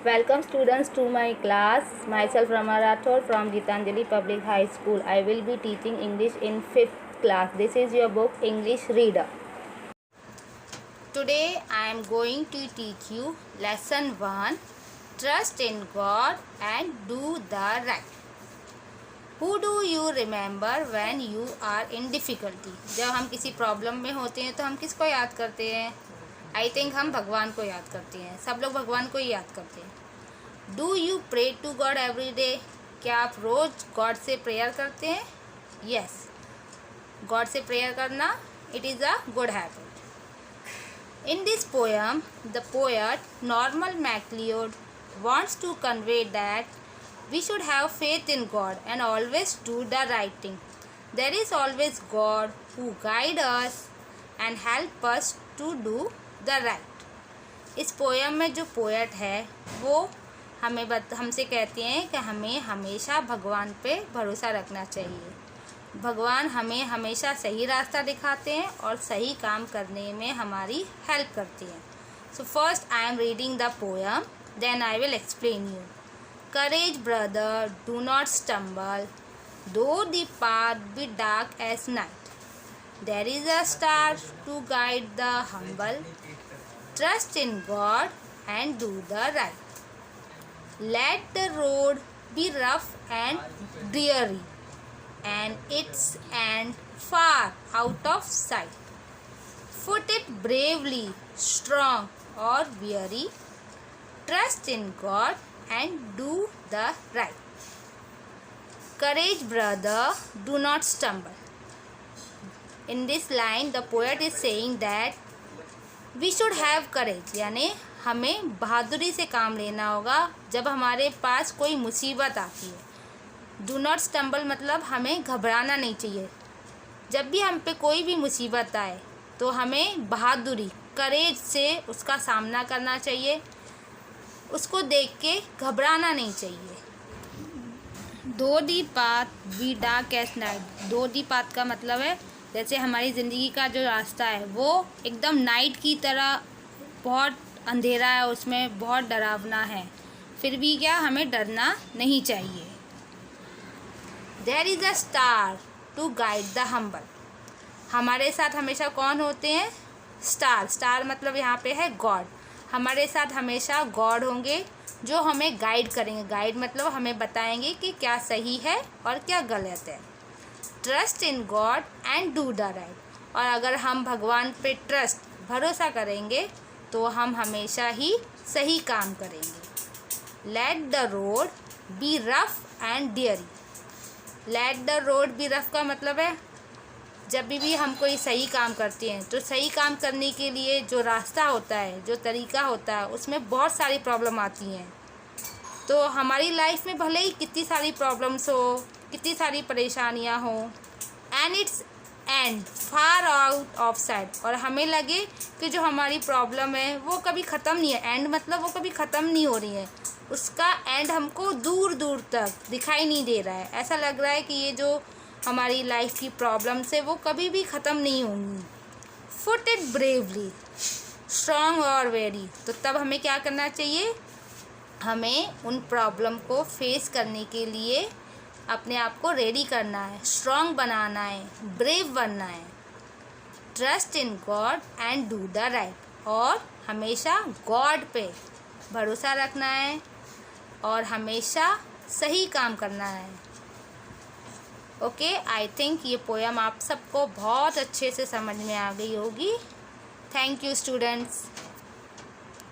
Welcome students to my class. Myself Rama Rathod from Gitanjali Public High School. I will be teaching English in 5th class. This is your book English Reader. Today I am going to teach you lesson 1. Trust in God and do the right. Who do you remember when you are in difficulty? जब हम किसी problem में होते हैं तो हम किसको याद करते हैं? आई थिंक हम भगवान को याद करते हैं. सब लोग भगवान को ही याद करते हैं. Do you pray to God every day? क्या आप रोज़ गॉड से प्रेयर करते हैं? यस, गॉड से प्रेयर करना it is a good habit. In this poem the poet Norman MacLeod wants to convey that we should have faith in God and always do the right thing. There is always God who guides us and help us to do the right. इस poem में जो poet है वो हमसे कहते हैं कि हमें हमेशा भगवान पे भरोसा रखना चाहिए. भगवान हमें हमेशा सही रास्ता दिखाते हैं और सही काम करने में हमारी हेल्प करते हैं. So first I am reading the poem, then I will explain you. Courage, brother, do not stumble, though the path be dark as night. There is a star to guide the humble. Trust in God and do the right. Let the road be rough and dreary, and its end far out of sight. Foot it bravely, strong or weary. Trust in God and do the right. Courage, brother, do not stumble. In this line, the poet is saying that we should have courage. यानी हमें बहादुरी से काम लेना होगा जब हमारे पास कोई मुसीबत आती है. Do not stumble मतलब हमें घबराना नहीं चाहिए. जब भी हम पे कोई भी मुसीबत आए तो हमें बहादुरी, करेज से उसका सामना करना चाहिए. उसको देख के घबराना नहीं चाहिए. Though the path be dark as night. Though the path का मतलब है जैसे हमारी ज़िंदगी का जो रास्ता है वो एकदम नाइट की तरह बहुत अंधेरा है, उसमें बहुत डरावना है, फिर भी क्या हमें डरना नहीं चाहिए. There is a star to guide the humble. हमारे साथ हमेशा कौन होते हैं? स्टार. स्टार मतलब यहाँ पे है गॉड. हमारे साथ हमेशा गॉड होंगे जो हमें गाइड करेंगे. गाइड मतलब हमें बताएंगे कि क्या सही है और क्या गलत है. Trust in God and do the right. और अगर हम भगवान पे ट्रस्ट, भरोसा करेंगे तो हम हमेशा ही सही काम करेंगे. Let the road B rough and diary. Let the road B rough का मतलब है जब भी हम कोई सही काम करते हैं तो सही काम करने के लिए जो रास्ता होता है, जो तरीका होता है, उसमें बहुत सारी प्रॉब्लम आती हैं. तो हमारी लाइफ में भले ही कितनी सारी प्रॉब्लम्स हो, कितनी सारी परेशानियां हो, and it's and far out of site. और हमें लगे कि जो हमारी प्रॉब्लम है वो कभी ख़त्म नहीं है. एंड मतलब वो कभी ख़त्म नहीं हो रही है, उसका एंड हमको दूर दूर तक दिखाई नहीं दे रहा है. ऐसा लग रहा है कि ये जो हमारी लाइफ की प्रॉब्लम से वो कभी भी ख़त्म नहीं होंगी. फुट इट ब्रेवली, स्ट्रॉन्ग और वेरी. तो तब हमें क्या करना चाहिए? हमें उन प्रॉब्लम को फेस करने के लिए अपने आप को रेडी करना है, स्ट्रॉन्ग बनाना है, ब्रेव बनना है. Trust in God and do the right. और हमेशा गॉड पे भरोसा रखना है और हमेशा सही काम करना है. ओके, आई थिंक ये पोएम आप सबको बहुत अच्छे से समझ में आ गई होगी. Thank you students.